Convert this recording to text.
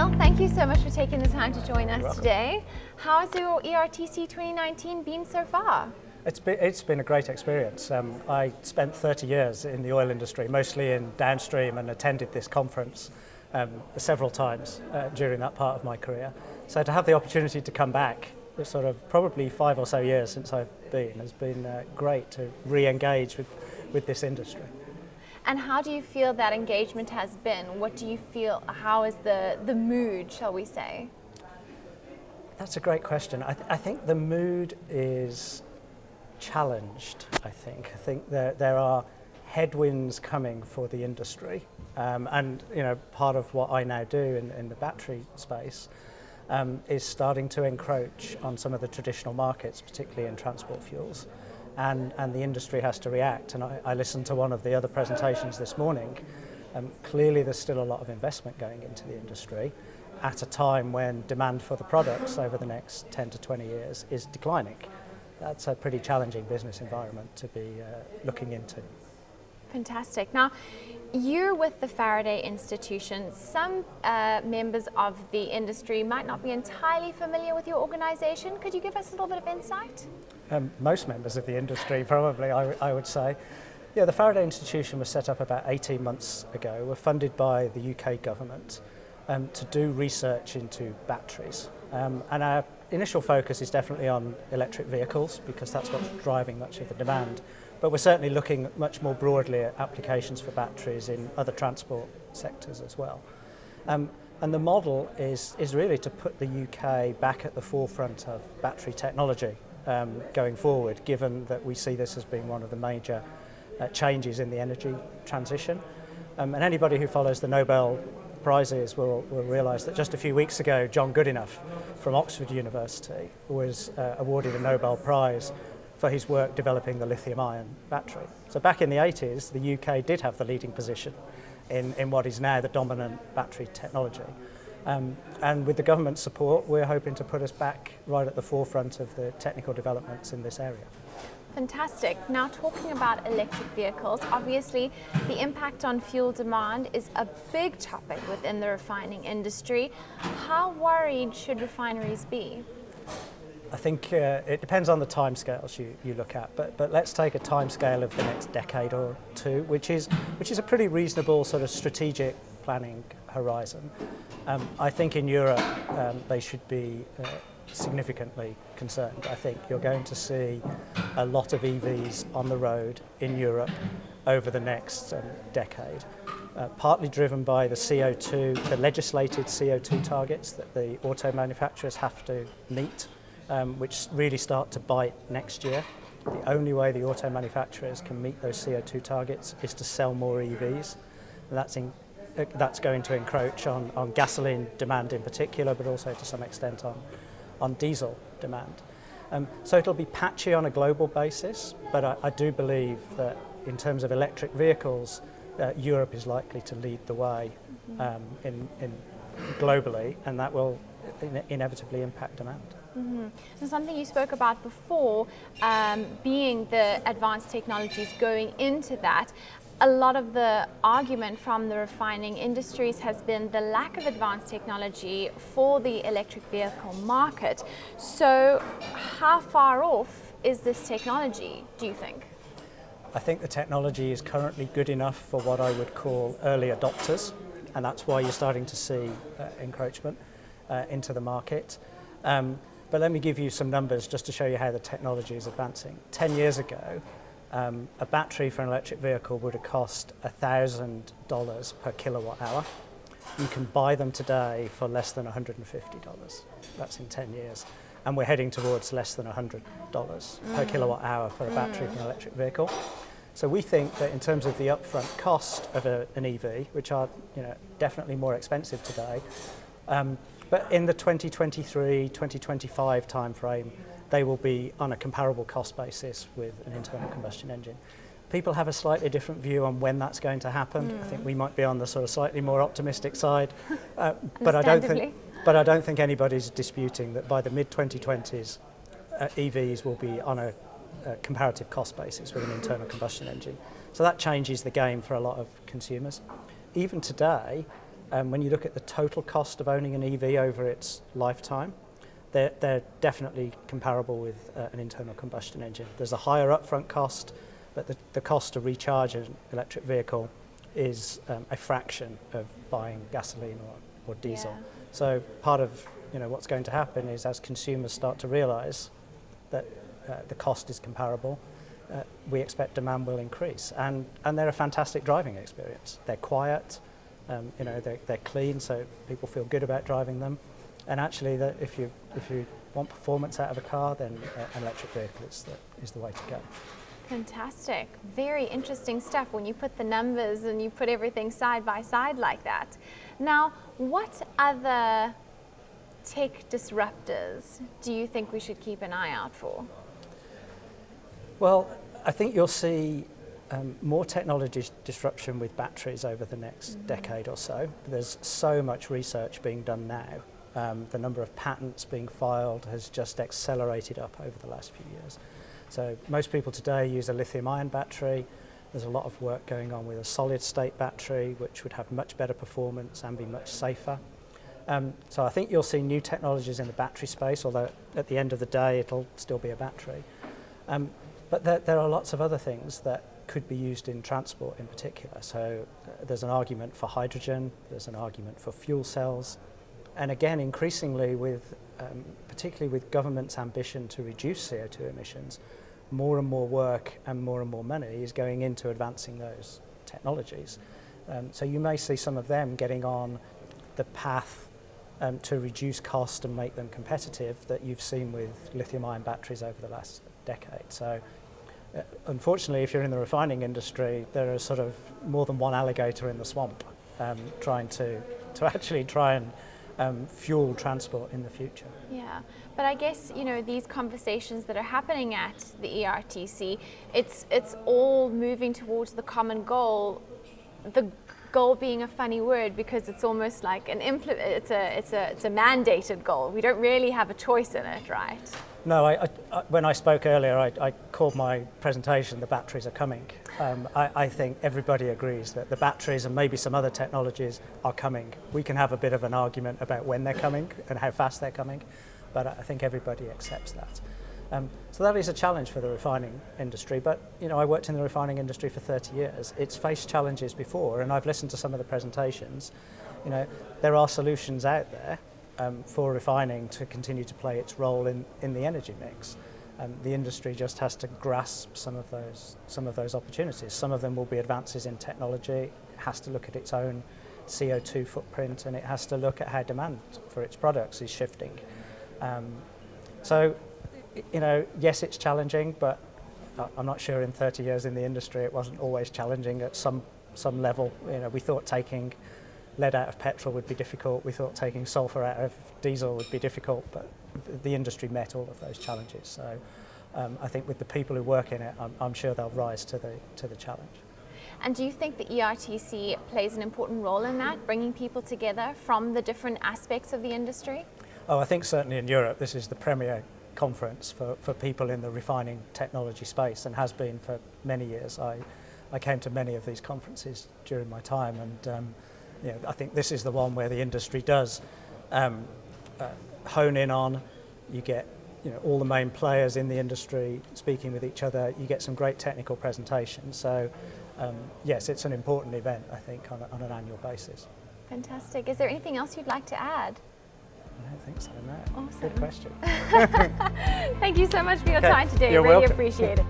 Neil, thank you so much for taking the time to join us today. How has your ERTC 2019 been so far? It's been a great experience. I spent 30 years in the oil industry, mostly in downstream, and attended this conference several times during that part of my career. So to have the opportunity to come back, it's sort of probably 5 or so years since I've been, has been great to re-engage with this industry. And how do you feel that engagement has been? What do you feel, how is the mood, shall we say? That's a great question. I think the mood is challenged, I think there are headwinds coming for the industry. And part of what I now do in the battery space is starting to encroach on some of the traditional markets, particularly in transport fuels. And the industry has to react. And I listened to one of the other presentations this morning. Clearly there's still a lot of investment going into the industry at a time when demand for the products over the next 10 to 20 years is declining. That's a pretty challenging business environment to be looking into. Fantastic. Now, you're with the Faraday Institution. Some members of the industry might not be entirely familiar with your organization. Could you give us a little bit of insight? Most members of the industry, probably, I would say. Yeah, the Faraday Institution was set up about 18 months ago. We're funded by the UK government to do research into batteries. And our initial focus is definitely on electric vehicles because that's what's driving much of the demand. But we're certainly looking much more broadly at applications for batteries in other transport sectors as well. And the model is really to put the UK back at the forefront of battery technology going forward, given that we see this as being one of the major changes in the energy transition. And anybody who follows the Nobel Prizes will realise that just a few weeks ago, John Goodenough from Oxford University was awarded a Nobel Prize for his work developing the lithium-ion battery. So back in the 80s, the UK did have the leading position in what is now the dominant battery technology. And with the government support, we're hoping to put us back right at the forefront of the technical developments in this area. Fantastic. Now, talking about electric vehicles, obviously the impact on fuel demand is a big topic within the refining industry. How worried should refineries be? I think it depends on the timescales you look at, but let's take a timescale of the next decade or two, which is a pretty reasonable sort of strategic planning horizon. I think in Europe they should be significantly concerned. I think you're going to see a lot of EVs on the road in Europe over the next decade, partly driven by the legislated CO2 targets that the auto manufacturers have to meet, which really start to bite next year. The only way the auto manufacturers can meet those CO2 targets is to sell more EVs. And that's going to encroach on gasoline demand in particular, but also to some extent on diesel demand. So it'll be patchy on a global basis, but I do believe that in terms of electric vehicles, Europe is likely to lead the way in globally, and that will inevitably impact demand. Mm-hmm. So something you spoke about before, being the advanced technologies going into that. A lot of the argument from the refining industries has been the lack of advanced technology for the electric vehicle market. So how far off is this technology, do you think? I think the technology is currently good enough for what I would call early adopters, and that's why you're starting to see encroachment into the market. But let me give you some numbers just to show you how the technology is advancing. 10 years ago, a battery for an electric vehicle would have cost $1,000 per kilowatt hour. You can buy them today for less than $150. That's in 10 years. And we're heading towards less than $100 per kilowatt hour for a battery for an electric vehicle. So we think that in terms of the upfront cost of an EV, which are definitely more expensive today, but in the 2023, 2025 timeframe, they will be on a comparable cost basis with an internal combustion engine. People have a slightly different view on when that's going to happen. I think we might be on the sort of slightly more optimistic side, but I don't think anybody's disputing that by the mid-2020s, EVs will be on a comparative cost basis with an internal combustion engine. So that changes the game for a lot of consumers. Even today, when you look at the total cost of owning an EV over its lifetime, they're definitely comparable with an internal combustion engine. There's a higher upfront cost, but the cost to recharge an electric vehicle is a fraction of buying gasoline or diesel. Yeah. So part of what's going to happen is, as consumers start to realise that the cost is comparable, we expect demand will increase. And they're a fantastic driving experience. They're quiet, they're clean, so people feel good about driving them. And actually, if you want performance out of a car, then an electric vehicle is the way to go. Fantastic. Very interesting stuff when you put the numbers and you put everything side by side like that. Now, what other tech disruptors do you think we should keep an eye out for? Well, I think you'll see more technology disruption with batteries over the next decade or so. There's so much research being done now. The number of patents being filed has just accelerated up over the last few years. So most people today use a lithium-ion battery. There's a lot of work going on with a solid-state battery, which would have much better performance and be much safer. So I think you'll see new technologies in the battery space, although at the end of the day it'll still be a battery. But there are lots of other things that could be used in transport in particular. So there's an argument for hydrogen, there's an argument for fuel cells, and again, increasingly particularly with government's ambition to reduce CO2 emissions, more and more work and more money is going into advancing those technologies. So you may see some of them getting on the path to reduce cost and make them competitive that you've seen with lithium-ion batteries over the last decade. So unfortunately, if you're in the refining industry, there are sort of more than one alligator in the swamp trying to actually try and fuel transport in the future. Yeah, but I guess these conversations that are happening at the ERTC, it's all moving towards the common goal. The goal being a funny word because it's almost like it's a mandated goal. We don't really have a choice in it, right? No, I when I spoke earlier, I called my presentation "The Batteries Are Coming." I think everybody agrees that the batteries and maybe some other technologies are coming. We can have a bit of an argument about when they're coming and how fast they're coming, but I think everybody accepts that. So that is a challenge for the refining industry, but I worked in the refining industry for 30 years. It's faced challenges before, and I've listened to some of the presentations. There are solutions out there for refining to continue to play its role in the energy mix. The industry just has to grasp some of those opportunities. Some of them will be advances in technology. It has to look at its own CO2 footprint, and it has to look at how demand for its products is shifting. So, yes, it's challenging, but I'm not sure in 30 years in the industry it wasn't always challenging at some level. We thought taking lead out of petrol would be difficult. We thought taking sulfur out of diesel would be difficult, but the industry met all of those challenges. So I think with the people who work in it, I'm sure they'll rise to the challenge. And do you think the ERTC plays an important role in that, bringing people together from the different aspects of the industry? Oh, I think certainly in Europe this is the premier conference for people in the refining technology space, and has been for many years. I came to many of these conferences during my time, and I think this is the one where the industry does hone in on. You get all the main players in the industry speaking with each other. You get some great technical presentations. So yes, it's an important event, I think, on an annual basis. Fantastic. Is there anything else you'd like to add? I don't think so, no. Awesome. Good question. Thank you so much for your time today. You're Really welcome. appreciate it.